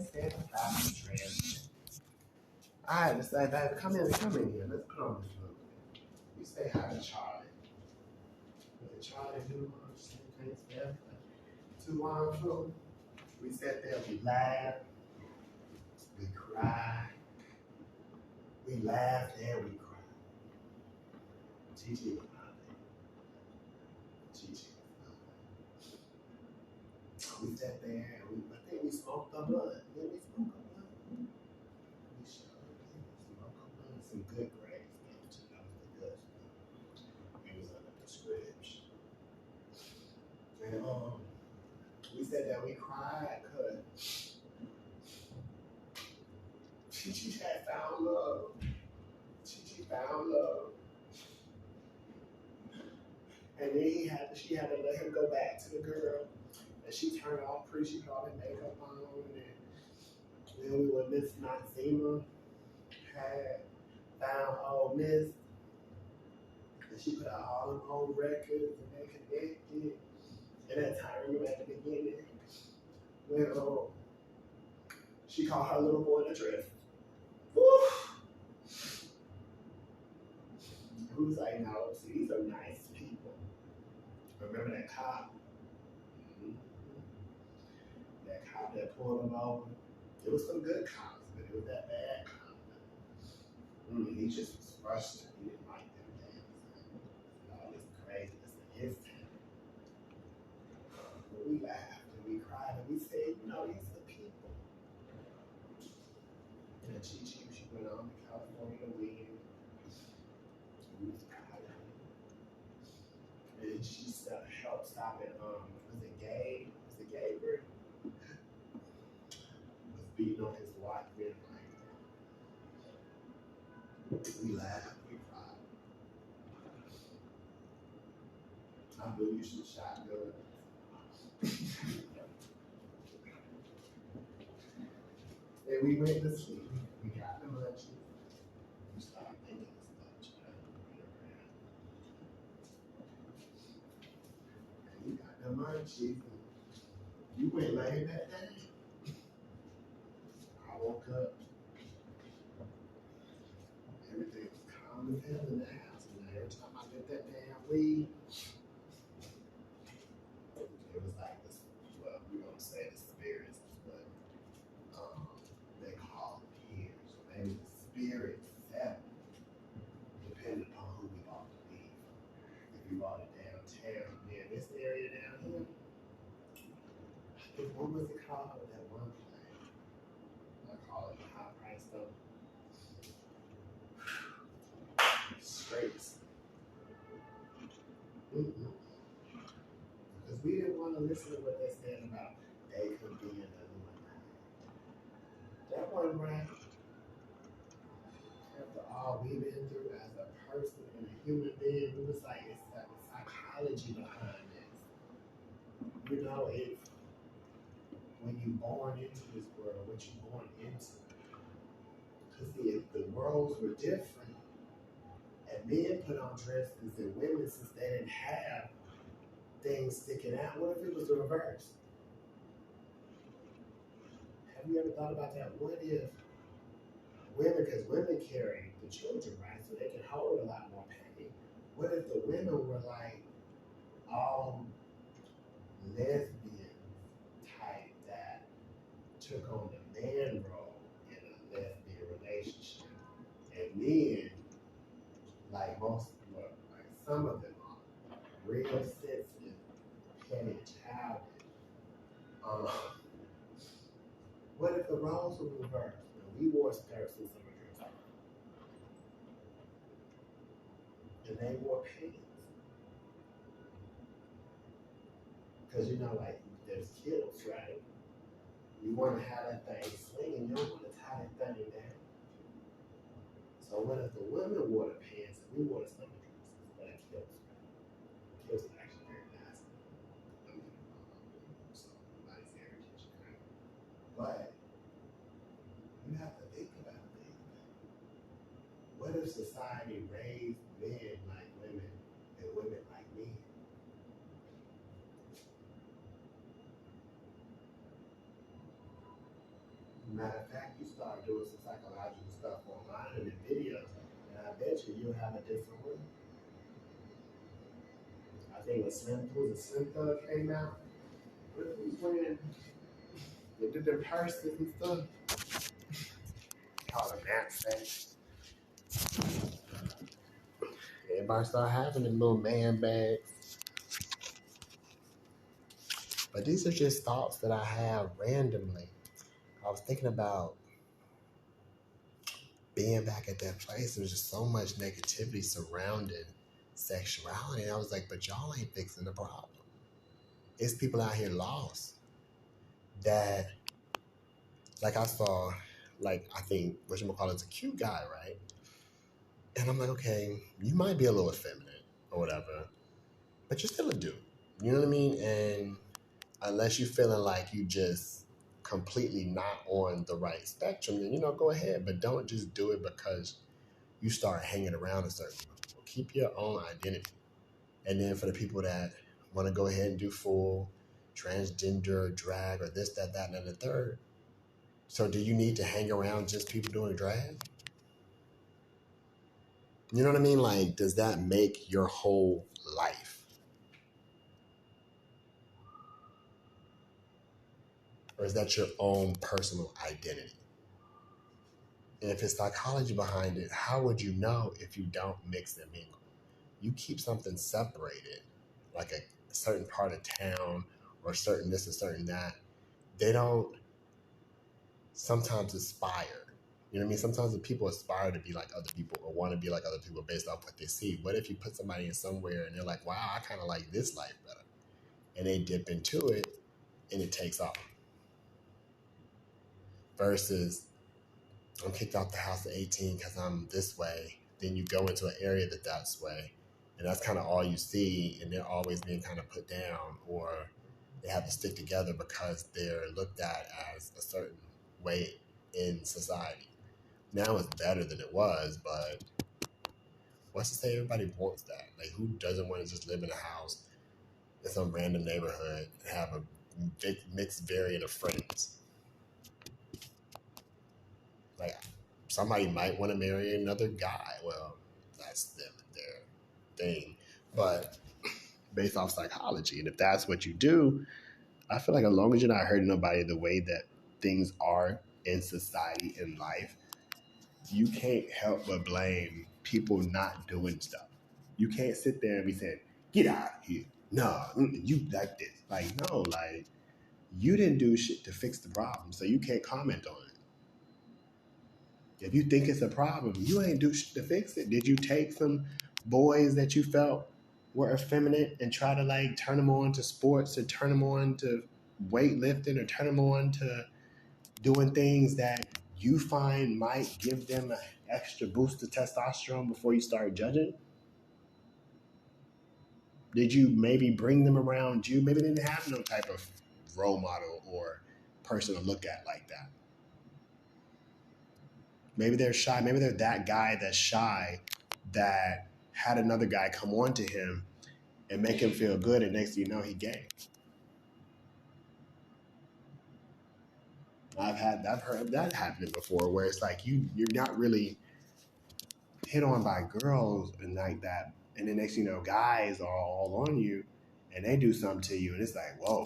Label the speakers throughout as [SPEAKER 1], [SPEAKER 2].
[SPEAKER 1] said about the trans. I just said that come in here. Let's put on this room. You say hi to Charlie. Charlie do same things for everybody. Too long ago, we sat there, we laughed, we cried, we laughed and we cried. Gigi was not there. Gigi was not there. We sat there and I think we smoked a blunt. Did we smoke a blunt? We sure did. Smoke a blunt. Some good grades, though, too. That was the good stuff. We was under prescription. And we said that we cried because Gigi had found love. Gigi found love. And then she had to let him go back to the girl. And she turned off pretty, she put all that makeup on. And then we were Miss Noxema had found old Miss. And she put out all them old records and they connected. And that time, remember at the beginning, when she called her little boy the drift. Woo! Who was like, no, see, these are nice people. Remember that cop? Mm-hmm. That cop that pulled him over. It was some good cops, but it was that bad cop. He just was frustrated. He didn't like them things. All this craziness in his town. But we laughed and we cried and we said, these are people. And Gigi, she went on to California to win. We was proud of her. And she helped stop it. Was it Gabe? Gabriel? Was beating on his wife midnight. We laughed, we cried. I blew you some shotgun. And we went to sleep. We got the munchies. We started thinking this much. And you got the munchies. You went late that day. I woke up. Everything was calm as hell in the house. And every time I lit that damn weed, it was like this. Well, we're gonna say the spirits, but they call it here. So maybe the spirit seven, depending upon who we ought to be. If we brought it downtown, man, this area down here. What was it called? That one place. I call it the high price stuff. Straights. Because we didn't want to listen to what they said about they could be in the Illuminati. That wasn't right. After all we've been through as a person and a human being, it was like it's like psychology behind this. If when you're born into this world, what you're born into. Because if the worlds were different, and men put on dresses and women, since they didn't have things sticking out, what if it was the reverse? Have you ever thought about that? What if women, because women carry the children, right? So they can hold a lot more pain. What if the women were like all lesbian type that took on the man role in a lesbian relationship? And men, like some of them are, real sensitive, petty, childish. What if the roles were reversed? We wore skirts and some of girls, and they wore pants. Because there's kilts, right? You want to have that thing swinging, you don't want to tie that thing down. So what if the women wore the pants and we wore the stomach dresses? But kilts, right? Kilts are actually very nice. So nobody's heritage, right? But you have to think about it. What if society raised men like women and women like men? Matter of fact, you start doing some psychological stuff online and in videos, and I bet you'll have a different one. I think when Slim Thug came out, what he was wearing, they did their purses and stuff. Called a knapsack. Everybody start having them little man bags. But these are just thoughts that I have randomly. I was thinking about being back at that place. There was just so much negativity surrounding sexuality. And I was like, but y'all ain't fixing the problem. It's people out here lost that, like I saw, like I think whatchamacallit's a cute guy, right? And I'm like, okay, you might be a little effeminate or whatever, but you're still a dude. You know what I mean? And unless you're feeling like you just completely not on the right spectrum, then go ahead. But don't just do it because you start hanging around a certain people. Keep your own identity. And then for the people that want to go ahead and do full transgender, drag, or this, that, and the third. So do you need to hang around just people doing drag? You know what I mean? Like, does that make your whole life? Or is that your own personal identity? And if it's psychology behind it, how would you know if you don't mix and mingle? You keep something separated, like a certain part of town or certain this and certain that. They don't sometimes aspire. You know what I mean? Sometimes the people aspire to be like other people or want to be like other people based off what they see. What if you put somebody in somewhere and they're like, wow, I kind of like this life better. And they dip into it and it takes off. Versus, I'm kicked out the house at 18 because I'm this way. Then you go into an area that's way. And that's kind of all you see. And they're always being kind of put down, or they have to stick together because they're looked at as a certain way in society. Now it's better than it was, but what's to say everybody wants that? Like, who doesn't want to just live in a house in some random neighborhood and have a mixed variant of friends? Like, somebody might want to marry another guy. Well, that's them and their thing. But based off psychology, and if that's what you do, I feel like as long as you're not hurting nobody the way that things are in society, in life, you can't help but blame people not doing stuff. You can't sit there and be saying, get out of here. No, you like this. Like, no, like, you didn't do shit to fix the problem, so you can't comment on it. If you think it's a problem, you ain't do shit to fix it. Did you take some boys that you felt were effeminate and try to like turn them on to sports or turn them on to weightlifting or turn them on to doing things that you find might give them an extra boost of testosterone before you start judging? Did you maybe bring them around you? Maybe they didn't have no type of role model or person to look at like that. Maybe they're shy. Maybe they're that guy that's shy that had another guy come on to him and make him feel good, and next thing you know, he gay. I've heard that happening before, where it's like you're not really hit on by girls and like that, and the next thing you know, guys are all on you, and they do something to you, and it's like, whoa,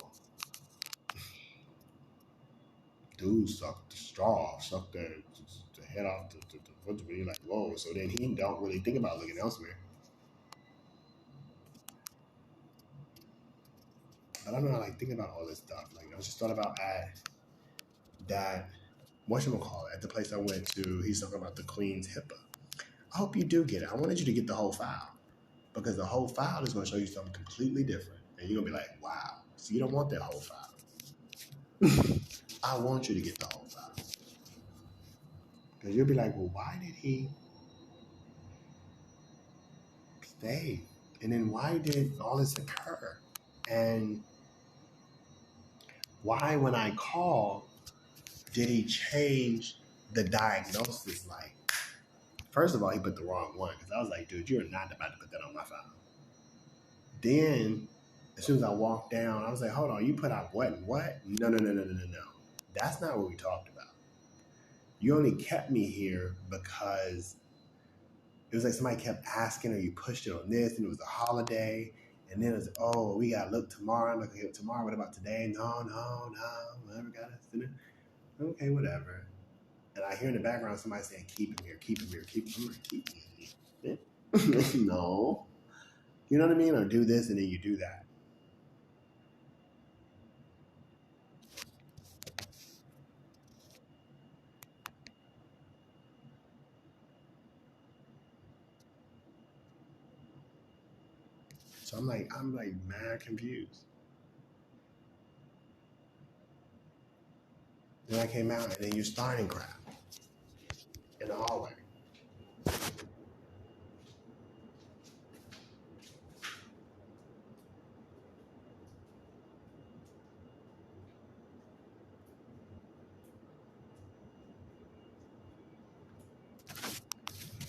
[SPEAKER 1] dude sucked the straw, sucked the head off the foot. You're like, whoa. So then he don't really think about looking elsewhere. But I don't know, like thinking about all this stuff. Like I just thought about that whatchamacallit, at the place I went to, he's talking about the Queen's HIPAA. I hope you do get it. I wanted you to get the whole file, because the whole file is going to show you something completely different. And you're going to be like, wow. So you don't want that whole file. I want you to get the whole file. Because you'll be like, well, why did he stay? And then why did all this occur? And why, when I called, did he change the diagnosis? Like, first of all, he put the wrong one, because I was like, dude, you're not about to put that on my file. Then, as soon as I walked down, I was like, hold on, you put out what and what? No. That's not what we talked about. You only kept me here because it was like somebody kept asking or you pushed it on this and it was a holiday. And then it was, oh, we got to look tomorrow. I'm not going to get tomorrow. What about today? No. Whatever got us. Okay, whatever. And I hear in the background somebody saying, keep him here, keep him here, keep him here. Keep him here. No. You know what I mean? Or do this and then you do that. So I'm like mad confused. Then I came out and then you're starting crap in the hallway.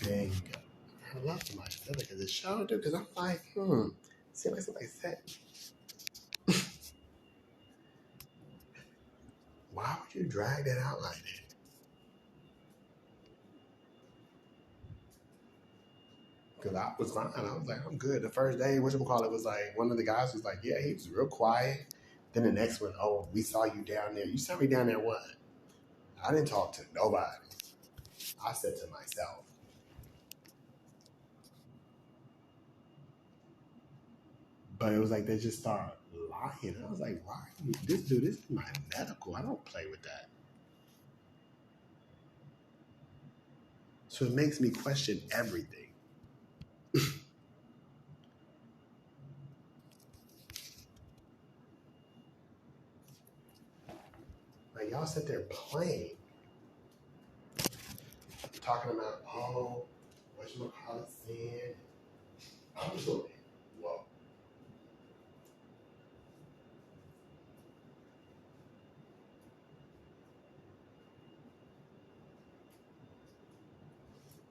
[SPEAKER 1] Bingo. I love somebody said it because it showed it because I'm like, see like somebody said. Why would you drag that out like that? Because I was fine. I was like, I'm good. The first day, whatchamacallit, was like, one of the guys was like, yeah, he was real quiet. Then the next one, oh, we saw you down there. You saw me down there what? I didn't talk to nobody. I said to myself. But it was like they just started lying. I was like, why? This is my medical. I don't play with that. So it makes me question everything. Like, y'all sit there playing. Talking about, oh, whatchamacallit said. I was like, whoa.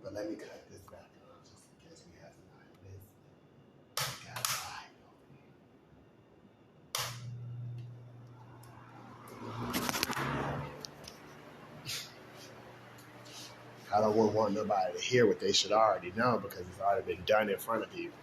[SPEAKER 1] But let me cut this back on just in case we have somebody. I don't want nobody to hear what they should already know because it's already been done in front of people.